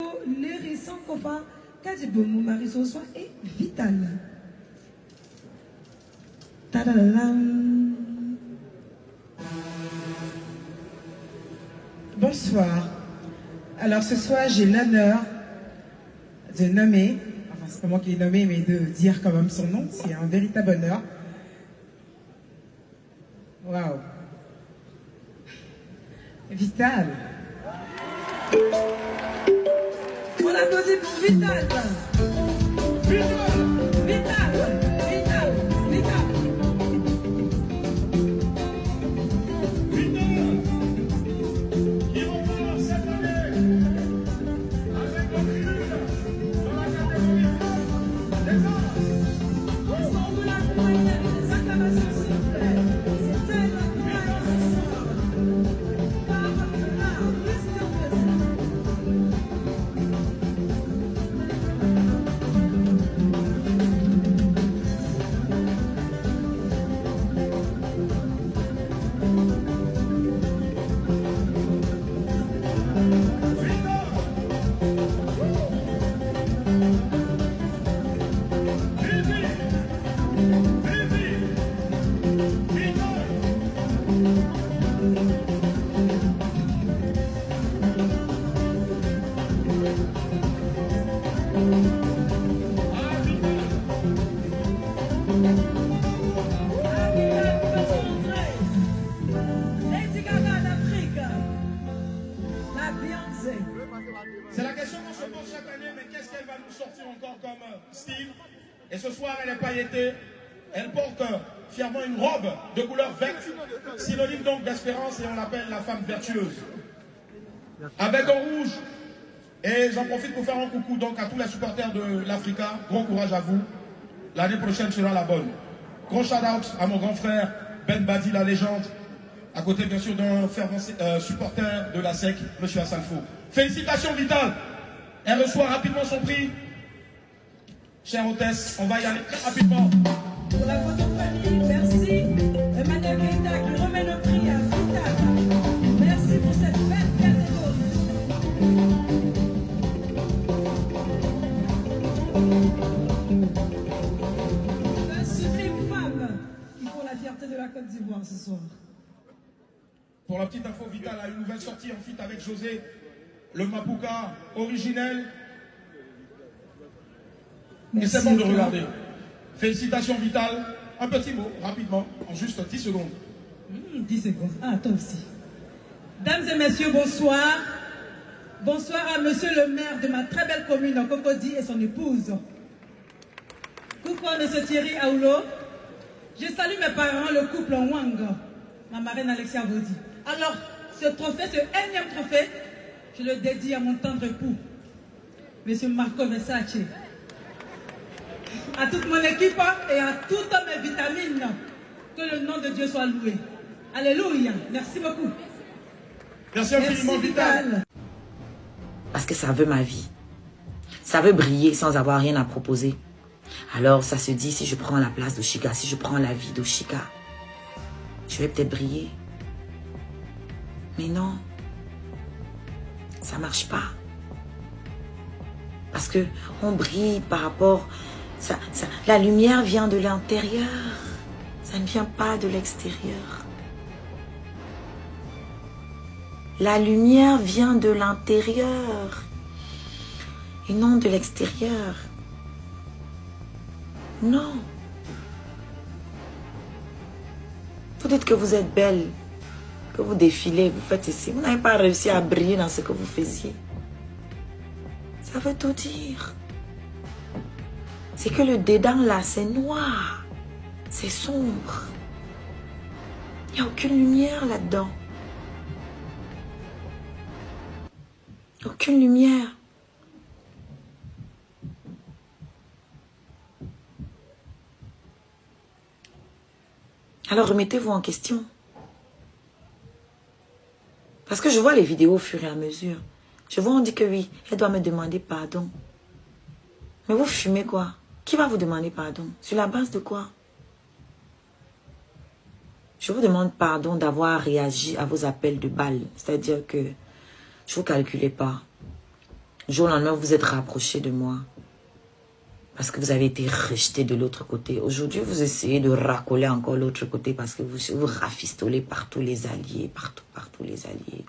Les récents copains, Kadibomou Marie-Soswa et Vital. Tadadam. Bonsoir. Alors ce soir, j'ai l'honneur de nommer, enfin c'est pas moi qui l'ai nommé, mais de dire quand même son nom, c'est un véritable honneur. Waouh. Vital. On applaudit pour Vital. Vital. Vital. Vital. Vital. Qui remporte cette année avec le prix dans la catégorie des arts. Ensemble, la moyenne des acclamations, s'il vous plaît. C'est elle la moyenne ce soir. Par l'art, Christian Président. C'est la question qu'on se pose chaque année, mais qu'est-ce qu'elle va nous sortir encore comme style? Et ce soir, elle est pailletée. Elle porte fièrement une robe de couleur verte, synonyme donc d'espérance, et on l'appelle la femme vertueuse. Avec un rouge. Et j'en profite pour faire un coucou donc à tous les supporters de l'Africa. Gros courage à vous. L'année prochaine sera la bonne. Gros shout-out à mon grand frère Ben Badi, la légende. À côté, bien sûr, d'un fervent supporter de la SEC, M. Assalfo. Félicitations, Vital. Elle reçoit rapidement son prix. Chère hôtesse, on va y aller très rapidement. Pour la photo de famille, merci. Emmanuel Keita qui remet le prix à Vital. Merci pour cette belle catégorie. La sublime femme qui font la fierté de la Côte d'Ivoire ce soir. Pour la petite info, Vital a une nouvelle sortie en feat avec José, le Mapuka originel. Et c'est bon de regarder. Félicitations, Vital. Un petit mot, rapidement, en juste 10 secondes. 10 secondes. Ah, toi aussi. Dames et messieurs, bonsoir. Bonsoir à monsieur le maire de ma très belle commune, Cocody, et son épouse. Coucou à monsieur Thierry Aoulo. Je salue mes parents, le couple Wang, ma marraine Alexia Vaudi. Alors, ce trophée, ce énième trophée, je le dédie à mon tendre époux, monsieur Marco Versace. À toute mon équipe et à toutes mes vitamines, que le nom de Dieu soit loué. Alléluia. Merci beaucoup. Merci infiniment, Vital. Parce que ça veut ma vie. Ça veut briller sans avoir rien à proposer. Alors ça se dit, si je prends la place d'Oshika, si je prends la vie d'Oshika, je vais peut-être briller. Mais non, ça marche pas. Parce que on brille par rapport... la lumière vient de l'intérieur. Ça ne vient pas de l'extérieur. La lumière vient de l'intérieur et non de l'extérieur. Non. Vous dites que vous êtes belle, que vous défilez, vous faites ici. Vous n'avez pas réussi à briller dans ce que vous faisiez. Ça veut tout dire. C'est que le dedans là, c'est noir. C'est sombre. Il n'y a aucune lumière là-dedans. Aucune lumière. Alors remettez-vous en question. Parce que je vois les vidéos au fur et à mesure. Je vois, on dit que oui, elle doit me demander pardon. Mais vous fumez quoi? Qui va vous demander pardon? Sur la base de quoi? Je vous demande pardon d'avoir réagi à vos appels de balles. C'est-à-dire que je ne vous calculais pas. Du jour au lendemain, vous vous êtes rapproché de moi. Parce que vous avez été rejeté de l'autre côté. Aujourd'hui, vous essayez de racoler encore l'autre côté parce que vous rafistolez partout les alliés, partout les alliés.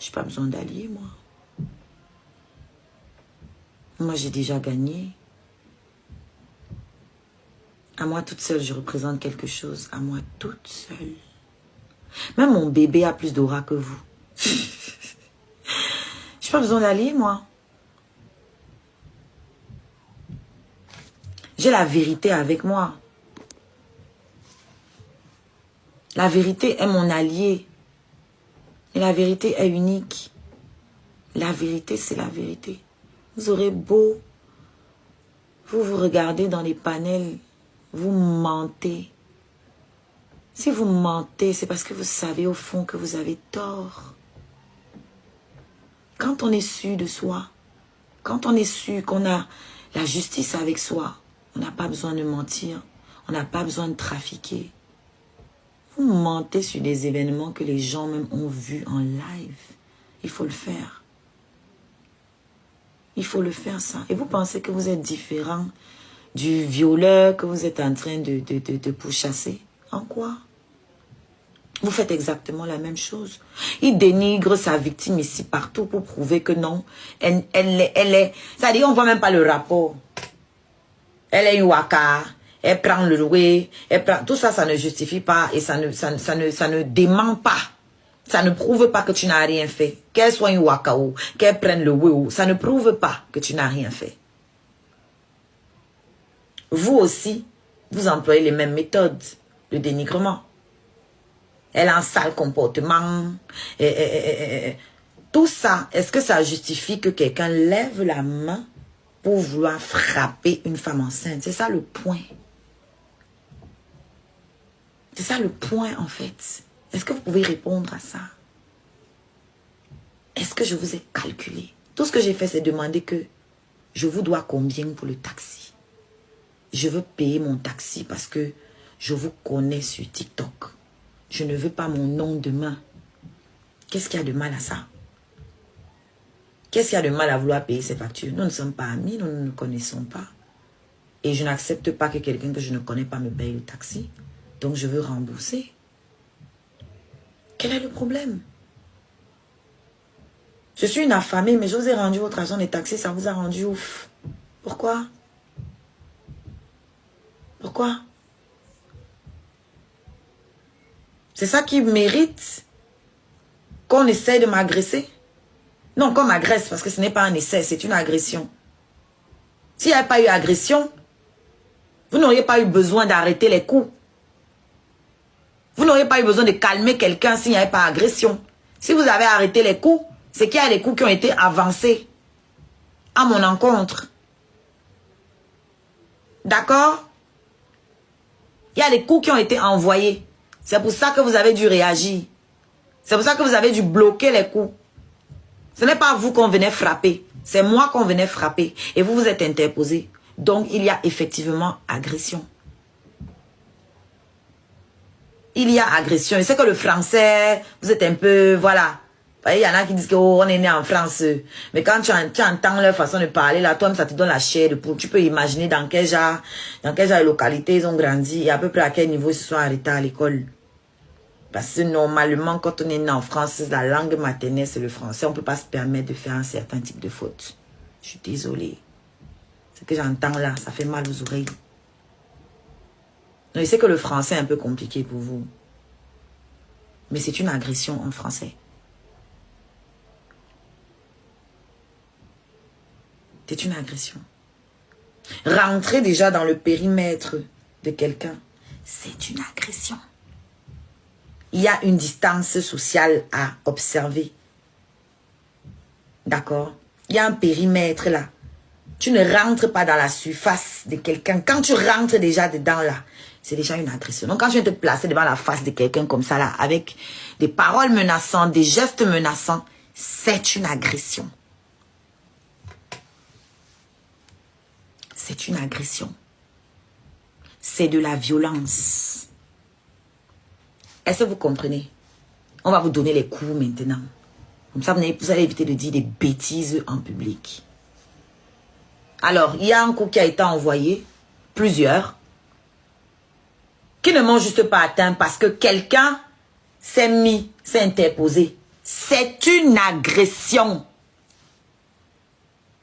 Je n'ai pas besoin d'alliés, moi. Moi, j'ai déjà gagné. À moi toute seule, je représente quelque chose. À moi toute seule. Même mon bébé a plus d'aura que vous. Je n'ai pas besoin d'alliés, moi. J'ai la vérité avec moi. La vérité est mon allié. Et la vérité est unique. La vérité, c'est la vérité. Vous aurez beau, vous regardez dans les panels, vous mentez. Si vous mentez, c'est parce que vous savez au fond que vous avez tort. Quand on est sûr de soi, quand on est sûr qu'on a la justice avec soi, on n'a pas besoin de mentir, on n'a pas besoin de trafiquer. Vous mentez sur des événements que les gens même ont vus en live. Il faut le faire. Il faut le faire, ça. Et vous pensez que vous êtes différent du violeur que vous êtes en train de pourchasser? En quoi? Vous faites exactement la même chose. Il dénigre sa victime ici partout pour prouver que non, elle est... C'est-à-dire, on ne voit même pas le rapport. Elle est une waka, elle prend le loué, elle prend... Tout ça, ça ne justifie pas et ça ne dément pas. Ça ne prouve pas que tu n'as rien fait. Qu'elle soit une waka ou qu'elle prenne le loué, ça ne prouve pas que tu n'as rien fait. Vous aussi, vous employez les mêmes méthodes de dénigrement. Elle a un sale comportement. Tout ça, est-ce que ça justifie que quelqu'un lève la main pour vouloir frapper une femme enceinte? C'est ça le point. C'est ça le point, en fait. Est-ce que vous pouvez répondre à ça? Est-ce que je vous ai calculé? Tout ce que j'ai fait, c'est demander que je vous dois combien pour le taxi. Je veux payer mon taxi parce que je vous connais sur TikTok. Je ne veux pas mon nom demain. Qu'est-ce qu'il y a de mal à ça? Qu'est-ce qu'il y a de mal à vouloir payer ces factures? Nous ne sommes pas amis, nous ne nous connaissons pas. Et je n'accepte pas que quelqu'un que je ne connais pas me paye le taxi. Donc je veux rembourser. Quel est le problème? Je suis une affamée, mais je vous ai rendu votre argent des taxis, ça vous a rendu ouf. Pourquoi? Pourquoi? C'est ça qui mérite qu'on essaye de m'agresser? Non, qu'on m'agresse, parce que ce n'est pas un essai, c'est une agression. S'il n'y avait pas eu agression, vous n'auriez pas eu besoin d'arrêter les coups. Vous n'auriez pas eu besoin de calmer quelqu'un s'il n'y avait pas agression. Si vous avez arrêté les coups, c'est qu'il y a des coups qui ont été avancés à mon encontre. D'accord? Il y a des coups qui ont été envoyés. C'est pour ça que vous avez dû réagir. C'est pour ça que vous avez dû bloquer les coups. Ce n'est pas vous qu'on venait frapper. C'est moi qu'on venait frapper. Et vous vous êtes interposé. Donc, il y a effectivement agression. Il y a agression. Je sais que le français, vous êtes un peu, voilà. Il y en a qui disent qu'on est né en France. Mais quand tu entends leur façon de parler, là, toi-même, ça te donne la chair de poule. Tu peux imaginer dans quel genre de localité ils ont grandi et à peu près à quel niveau ils se sont arrêtés à l'école. Parce que normalement, quand on est né en France, la langue maternelle, c'est le français. On ne peut pas se permettre de faire un certain type de faute. Je suis désolée. Ce que j'entends là, ça fait mal aux oreilles. Donc, je sais que le français est un peu compliqué pour vous. Mais c'est une agression en français. C'est une agression. Rentrer déjà dans le périmètre de quelqu'un, c'est une agression. Il y a une distance sociale à observer. D'accord? Il y a un périmètre là. Tu ne rentres pas dans la surface de quelqu'un. Quand tu rentres déjà dedans là, c'est déjà une agression. Donc quand tu viens te placer devant la face de quelqu'un comme ça là, avec des paroles menaçantes, des gestes menaçants, c'est une agression. C'est une agression. C'est de la violence. Est-ce que vous comprenez? On va vous donner les coups maintenant. Comme ça, vous allez éviter de dire des bêtises en public. Alors, il y a un coup qui a été envoyé, plusieurs, qui ne m'ont juste pas atteint parce que quelqu'un s'est interposé. C'est une agression.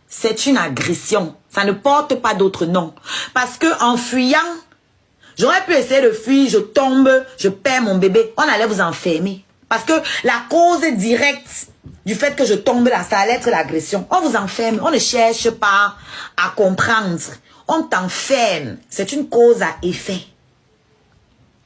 C'est une agression. Ça ne porte pas d'autre nom. Parce que en fuyant, j'aurais pu essayer de fuir, je tombe, je perds mon bébé. On allait vous enfermer. Parce que la cause directe du fait que je tombe là, ça allait être l'agression. On vous enferme. On ne cherche pas à comprendre. On t'enferme. C'est une cause à effet.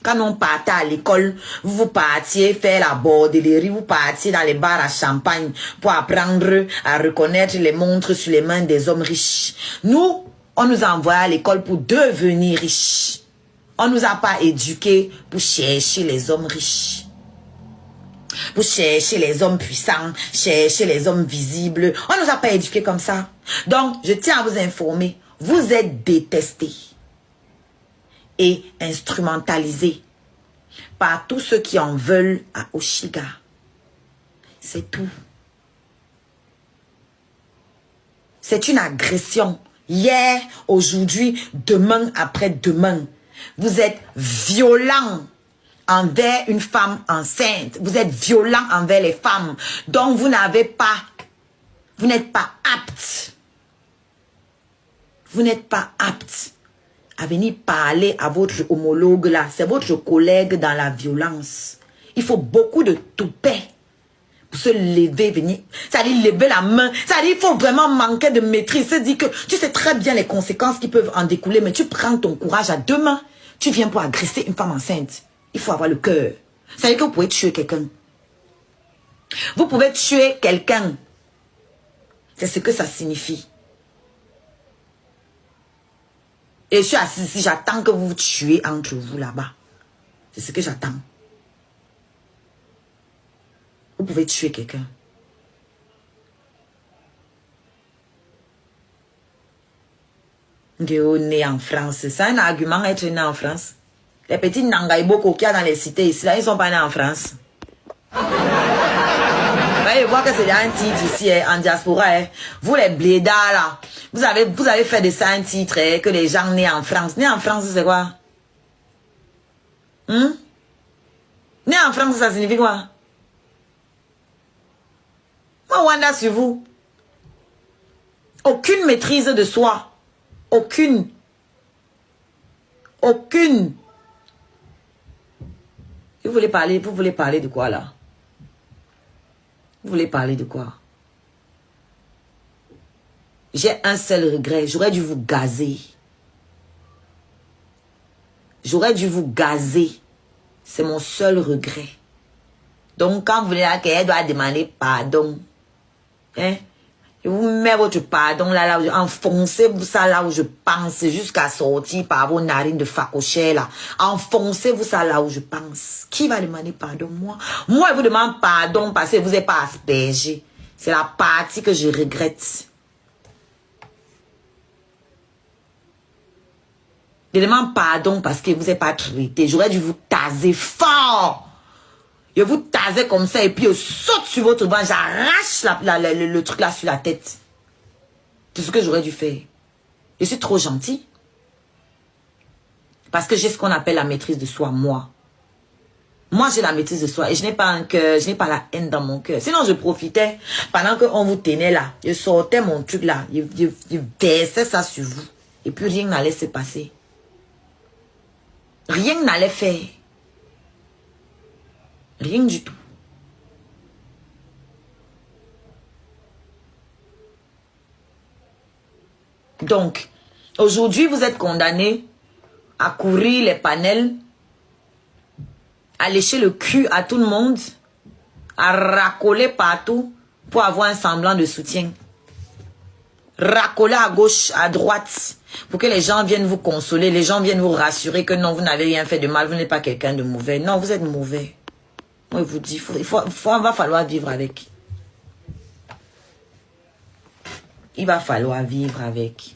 Quand on partait à l'école, vous partiez faire la bordellerie, vous partiez dans les bars à champagne pour apprendre à reconnaître les montres sur les mains des hommes riches. Nous, on nous a envoyés à l'école pour devenir riches. On ne nous a pas éduqués pour chercher les hommes riches. Pour chercher les hommes puissants, chercher les hommes visibles. On ne nous a pas éduqués comme ça. Donc, je tiens à vous informer, vous êtes détestés et instrumentalisé par tous ceux qui en veulent à Oshiga. C'est tout. C'est une agression. Hier, aujourd'hui, demain, après-demain. Vous êtes violent envers une femme enceinte. Vous êtes violent envers les femmes. Donc, vous n'êtes pas apte. Vous n'êtes pas apte à venir parler à votre homologue là. C'est votre collègue dans la violence. Il faut beaucoup de toupet pour se lever, venir. C'est-à-dire lever la main. C'est-à-dire il faut vraiment manquer de maîtrise. C'est-à-dire que tu sais très bien les conséquences qui peuvent en découler, mais tu prends ton courage à deux mains. Tu viens pour agresser une femme enceinte. Il faut avoir le cœur. C'est-à-dire que vous pouvez tuer quelqu'un. Vous pouvez tuer quelqu'un. C'est ce que ça signifie. Et je suis assise ici, j'attends que vous vous tuez entre vous là-bas. C'est ce que j'attends. Vous pouvez tuer quelqu'un. Né en France, c'est un argument être né en France. Les petits Nangaïboko qu'il y a dans les cités ici, là, ils ne sont pas nés en France. Vous allez voir que c'est un titre ici, en diaspora. Vous les blédards là, vous avez fait de ça un titre que les gens nés en France. Nés en France, c'est quoi? Né en France, ça signifie quoi? Moi, Wanda sur vous. Aucune maîtrise de soi. Aucune. Aucune. Vous voulez parler de quoi là? Vous voulez parler de quoi? J'ai un seul regret. J'aurais dû vous gazer. J'aurais dû vous gazer. C'est mon seul regret. Donc, quand vous voulez qu'elle doit demander pardon, hein? Et vous mettez votre pardon là, enfoncez-vous ça là où je pense, jusqu'à sortir par vos narines de facochère là. Enfoncez-vous ça là où je pense. Qui va demander pardon? Moi? Moi, je vous demande pardon parce que vous n'êtes pas aspergé. C'est la partie que je regrette. Je demande pardon parce que vous n'êtes pas traité. J'aurais dû vous taser fort. Je vous tasais comme ça et puis je saute sur votre banc, j'arrache le truc là sur la tête. C'est ce que j'aurais dû faire. Je suis trop gentil. Parce que j'ai ce qu'on appelle la maîtrise de soi, moi. Moi, j'ai la maîtrise de soi et je n'ai pas un cœur, je n'ai pas la haine dans mon cœur. Sinon, je profitais, pendant qu'on vous tenait là, je sortais mon truc là, je versais ça sur vous. Et puis rien n'allait se passer. Rien n'allait faire. Rien du tout. Donc, aujourd'hui, vous êtes condamné à courir les panels, à lécher le cul à tout le monde, à racoler partout pour avoir un semblant de soutien. Racoler à gauche, à droite, pour que les gens viennent vous consoler, les gens viennent vous rassurer que non, vous n'avez rien fait de mal, vous n'êtes pas quelqu'un de mauvais. Non, vous êtes mauvais. Moi, je vous dis, va falloir vivre avec. Il va falloir vivre avec.